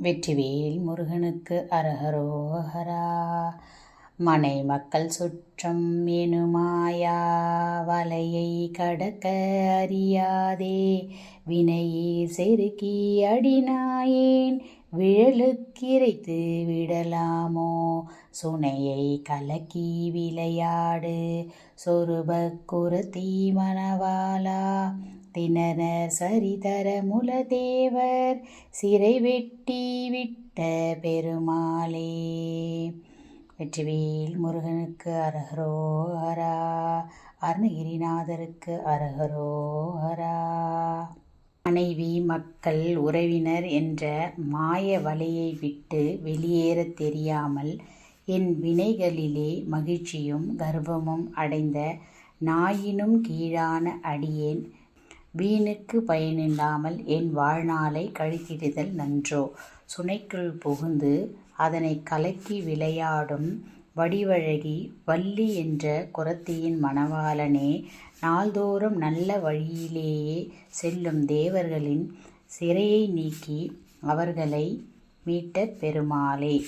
வெற்றிவேல் முருகனுக்கு அரஹரோஹரா. மனை மக்கள் சுற்றம் எனுமாயா வலையை கடக்க அறியாதே வினையே செருக்கி அடினாயேன் விழலுக்கிரைத்து விடலாமோ சுனையை கலக்கி விளையாடு சொருபக் குரத்தி மணவாளா திணனர் சரிதர முலதேவர் சிறை வெட்டி விட்ட பெருமாளே. வெற்றிவேல் முருகனுக்கு அரஹரோஹரா. அருணகிரிநாதருக்கு அரஹரோஹரா. மனைவி மக்கள் உறவினர் என்ற மாய வலையை விட்டு வெளியேறத் தெரியாமல் என் வினைகளிலே மகிழ்ச்சியும் கர்வமும் அடைந்த நாயினும் கீழான அடியேன் வீணுக்கு பயனில்லாமல் என் வாழ்நாளை கழித்திடுதல் நன்றோ. சுனைக்குள் புகுந்து அதனை கலக்கி விளையாடும் வடிவழகி வள்ளி என்ற குரத்தியின் மணவாளனே, நாள்தோறும் நல்ல வழியிலேயே செல்லும் தேவர்களின் சிறையை நீக்கி அவர்களை மீட்ட பெருமாளே.